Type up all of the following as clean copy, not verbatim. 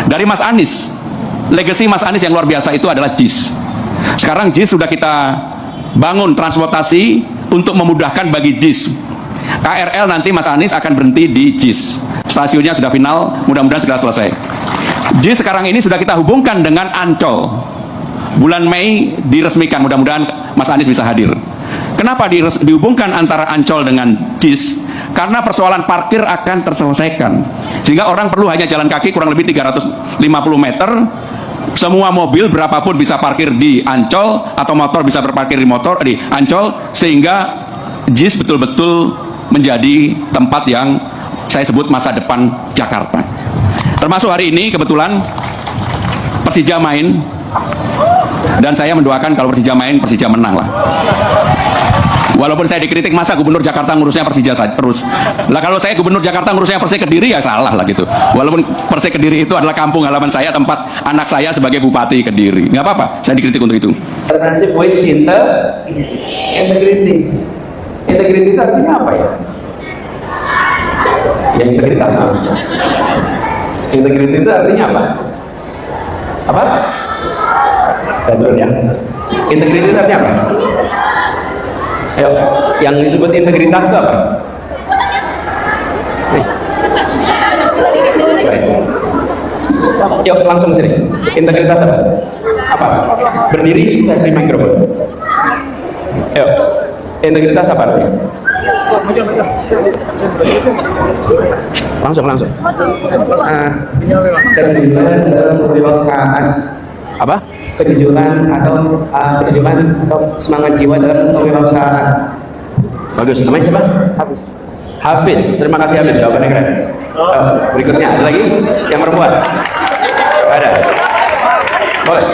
Dari Mas Anies, legacy Mas Anies yang luar biasa itu adalah JIS. Sekarang JIS sudah kita bangun transportasi untuk memudahkan bagi JIS. KRL nanti Mas Anies akan berhenti di JIS. Stasiunnya sudah final, mudah-mudahan sudah selesai. JIS sekarang ini sudah kita hubungkan dengan Ancol. Bulan Mei diresmikan, mudah-mudahan Mas Anies bisa hadir. Kenapa dihubungkan antara Ancol dengan JIS? Karena persoalan parkir akan terselesaikan. Sehingga orang perlu hanya jalan kaki kurang lebih 350 meter. Semua mobil berapapun bisa parkir di Ancol, atau motor bisa berparkir di Ancol, sehingga JIS betul-betul menjadi tempat yang saya sebut masa depan Jakarta. Termasuk hari ini kebetulan Persija main, dan saya mendoakan kalau Persija main, Persija menang lah. Walaupun saya dikritik, masa gubernur Jakarta ngurusnya Persija terus. Lah kalau saya gubernur Jakarta ngurusnya Persik Kediri, ya salah lah gitu. Walaupun Persik Kediri itu adalah kampung halaman saya, tempat anak saya sebagai bupati Kediri. Nggak apa-apa, saya dikritik untuk itu. Partnership with integrity. Integrity itu artinya apa ya? Ya integritas apa? Integrity itu artinya apa? Apa? Saya dulu ya. Integrity itu artinya apa? Ayo, yang disebut integritas itu apa? Yuk langsung sini. Integritas apa? Apa? Berdiri, saya terima mikrofon. Ayo, integritas apa artinya? Langsung. Kejujuran dalam kewirausahaan. Apa? Kejujuran atau semangat jiwa dalam kewirausahaan. Bagus. Namanya siapa? Hafiz. Terima kasih Hafiz. Jawabannya keren. Berikutnya ada lagi yang perempuan. Ada. Boleh.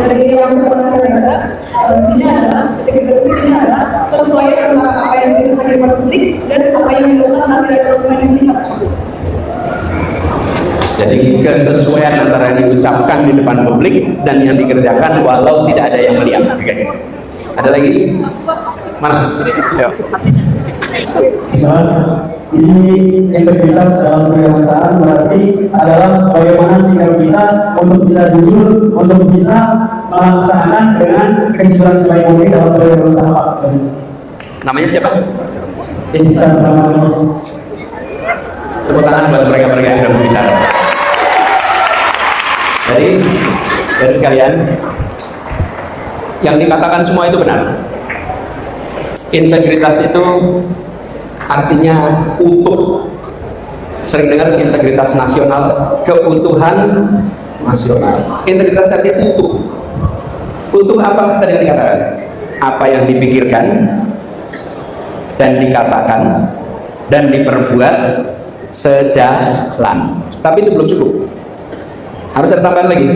Dari yang ini adalah integritas ini adalah kesesuaian antara apa yang diusahakan di publik dan apa yang dilakukan saat tidak dokumen yang dilakukan. Jadi kesesuaian antara yang diucapkan di depan publik dan yang dikerjakan walau tidak ada yang melihat. Oke. Ada lagi? Mana? Ayo. Ini integritas dalam kewirausahaan berarti adalah bagaimana sikap kita untuk bisa jujur, untuk bisa melaksanakan dengan kejujuran sebaik mungkin dalam kewirausahaan Pak. Namanya siapa? Intisan pertama. Tepuk tangan buat mereka-mereka yang sudah berbicara. Jadi, dari sekalian, yang dikatakan semua itu benar. Integritas itu artinya utuh. Sering dengar integritas nasional, keutuhan nasional. Integritas artinya utuh. Utuh apa tadi yang dikatakan? Apa yang dipikirkan dan dikatakan dan diperbuat sejalan. Tapi itu belum cukup. Harus ada tambahan lagi.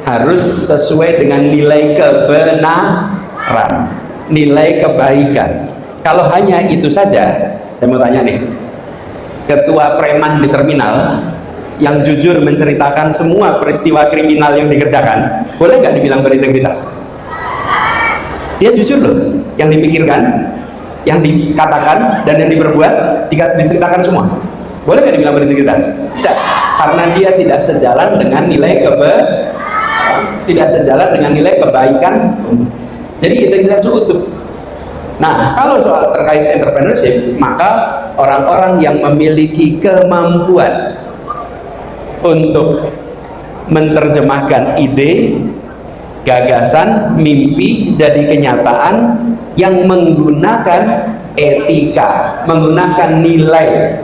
Harus sesuai dengan nilai kebenaran, nilai kebaikan. Kalau hanya itu saja, saya mau tanya nih, ketua preman di terminal yang jujur menceritakan semua peristiwa kriminal yang dikerjakan, boleh nggak dibilang berintegritas? Dia jujur loh, yang dipikirkan, yang dikatakan, dan yang diperbuat diceritakan semua. Boleh nggak dibilang berintegritas? Tidak, karena dia tidak sejalan dengan nilai kebaikan. Jadi integritas itu utuh. Nah, kalau soal terkait entrepreneurship, maka orang-orang yang memiliki kemampuan untuk menerjemahkan ide, gagasan, mimpi jadi kenyataan yang menggunakan etika, menggunakan nilai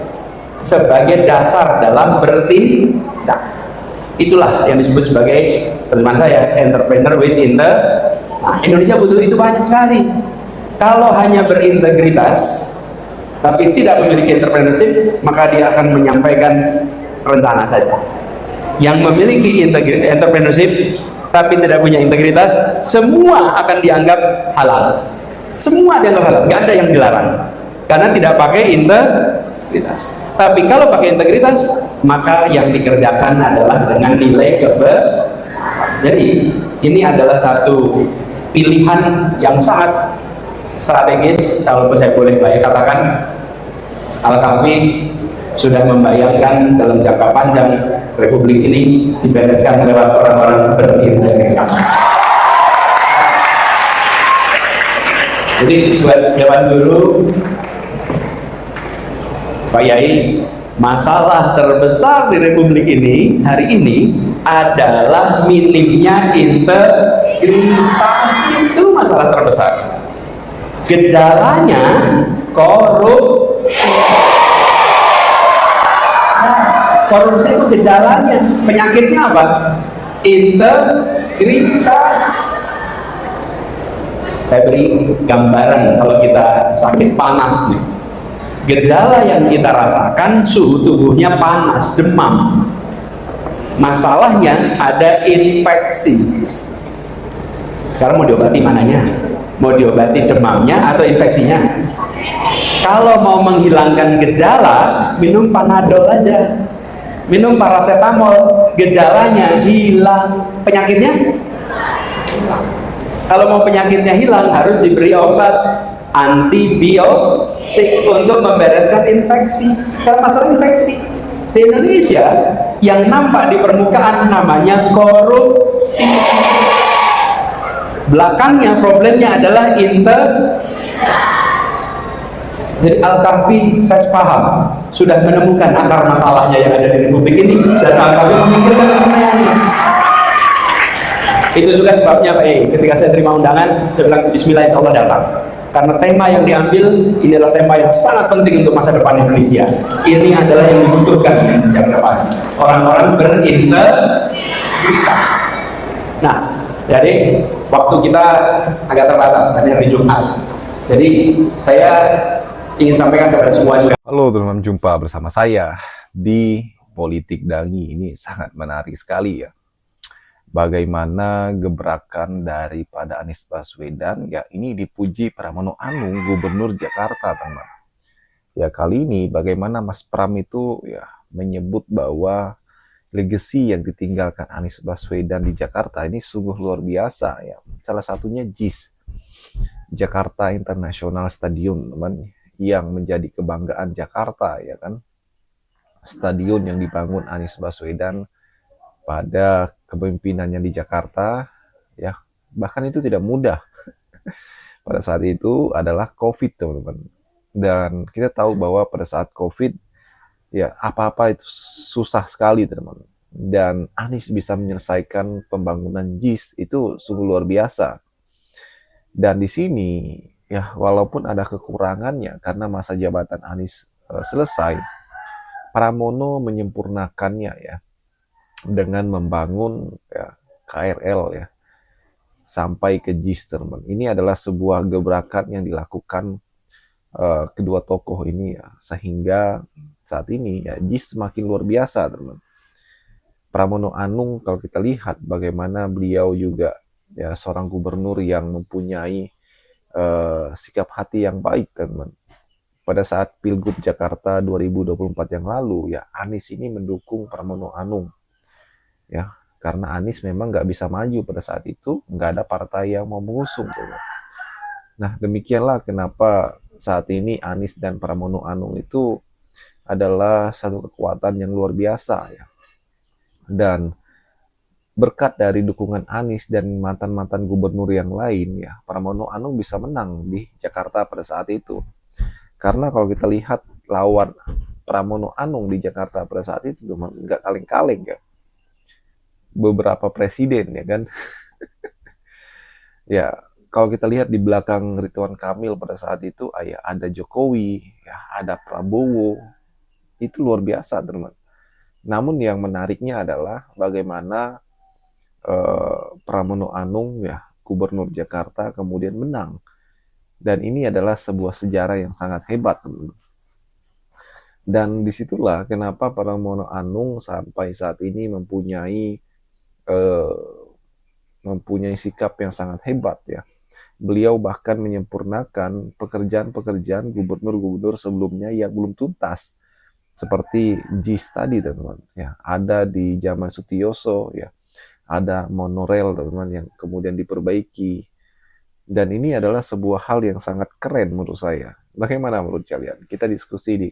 sebagai dasar dalam bertindak. Itulah yang disebut sebagai, terjemahan saya, entrepreneur with integrity. Nah, Indonesia butuh itu banyak sekali. Kalau hanya berintegritas tapi tidak memiliki entrepreneurship, maka dia akan menyampaikan rencana saja. Yang memiliki entrepreneurship tapi tidak punya integritas, semua akan dianggap halal. Semua dianggap halal, nggak ada yang dilarang karena tidak pakai integritas. Tapi kalau pakai integritas, maka yang dikerjakan adalah dengan nilai kebenaran. Jadi ini adalah satu pilihan yang sangat strategis, kalau saya boleh katakan. Al-Kafi sudah membayangkan dalam jangka panjang Republik ini dibereskan lewat orang-orang berintegritas. Jadi buat Dewan Guru, Pak Yai, masalah terbesar di Republik ini hari ini adalah minimnya integritas. Itu masalah terbesar. Gejalanya korupsi. Korupsi itu gejalanya, penyakitnya apa? Integritas. Saya beri gambaran kalau kita sakit panas nih. Gejala yang kita rasakan suhu tubuhnya panas, demam. Masalahnya ada infeksi. Sekarang mau diobati mananya? Mau diobati demamnya atau infeksinya? Kalau mau menghilangkan gejala, minum Panadol aja. Minum paracetamol, gejalanya hilang, penyakitnya hilang. Kalau mau penyakitnya hilang, harus diberi obat antibiotik untuk membereskan infeksi. Kalau masalah infeksi di Indonesia yang nampak di permukaan namanya korupsi. Belakangnya problemnya adalah Jadi Al-Kahfi, saya paham, sudah menemukan akar masalahnya yang ada di Republik ini, dan Al-Kahfi memikirkan pertanyaannya. Itu juga sebabnya Pak, ketika saya terima undangan, saya bilang Bismillah, insya Allah datang. Karena tema yang diambil ini adalah tema yang sangat penting untuk masa depan Indonesia. Ini adalah yang dibutuhkan di Indonesia ke depan. Orang-orang berintegritas. Nah, jadi waktu kita agak terbatas, hanya hari Jumat. Jadi saya ingin sampaikan kepada semua juga. Halo teman-teman, jumpa bersama saya di Politik Dangi. Ini sangat menarik sekali ya. Bagaimana gebrakan daripada Anies Baswedan, ya ini dipuji Pramono Anung, Gubernur Jakarta, teman. Ya kali ini bagaimana Mas Pram itu ya menyebut bahwa legasi yang ditinggalkan Anies Baswedan di Jakarta ini sungguh luar biasa ya. Salah satunya JIS, Jakarta International Stadium, teman, yang menjadi kebanggaan Jakarta ya kan. Stadion yang dibangun Anies Baswedan pada kepemimpinannya di Jakarta ya, bahkan itu tidak mudah. Pada saat itu adalah COVID, teman-teman. Dan kita tahu bahwa pada saat COVID ya apa-apa itu susah sekali, teman-teman. Dan Anies bisa menyelesaikan pembangunan JIS itu sungguh luar biasa. Dan di sini ya walaupun ada kekurangannya karena masa jabatan Anies selesai, Pramono menyempurnakannya ya dengan membangun ya, KRL ya sampai ke JIS, teman. Ini adalah sebuah gebrakan yang dilakukan kedua tokoh ini ya, sehingga saat ini ya JIS semakin luar biasa, teman. Pramono Anung kalau kita lihat bagaimana beliau juga ya seorang gubernur yang mempunyai sikap hati yang baik, teman. Pada saat Pilgub Jakarta 2024 yang lalu ya Anies ini mendukung Pramono Anung ya, karena Anies memang nggak bisa maju pada saat itu, nggak ada partai yang mau mengusung, teman. Nah demikianlah kenapa saat ini Anies dan Pramono Anung itu adalah satu kekuatan yang luar biasa ya. Dan berkat dari dukungan Anies dan mantan-mantan gubernur yang lain ya, Pramono Anung bisa menang di Jakarta pada saat itu. Karena kalau kita lihat lawan Pramono Anung di Jakarta pada saat itu nggak kaleng-kaleng ya. Beberapa presiden ya kan. Ya kalau kita lihat di belakang Ridwan Kamil pada saat itu ada Jokowi ya, ada Prabowo. Itu luar biasa, teman. Namun yang menariknya adalah bagaimana Pramono Anung ya Gubernur Jakarta kemudian menang. Dan ini adalah sebuah sejarah yang sangat hebat, teman. Dan disitulah kenapa Pramono Anung sampai saat ini mempunyai sikap yang sangat hebat ya. Beliau bahkan menyempurnakan pekerjaan-pekerjaan gubernur-gubernur sebelumnya yang belum tuntas. Seperti JIS tadi, teman-teman. Ya, ada di zaman Sutioso ya. Ada monorail, teman-teman, yang kemudian diperbaiki. Dan ini adalah sebuah hal yang sangat keren menurut saya. Bagaimana menurut kalian? Kita diskusi di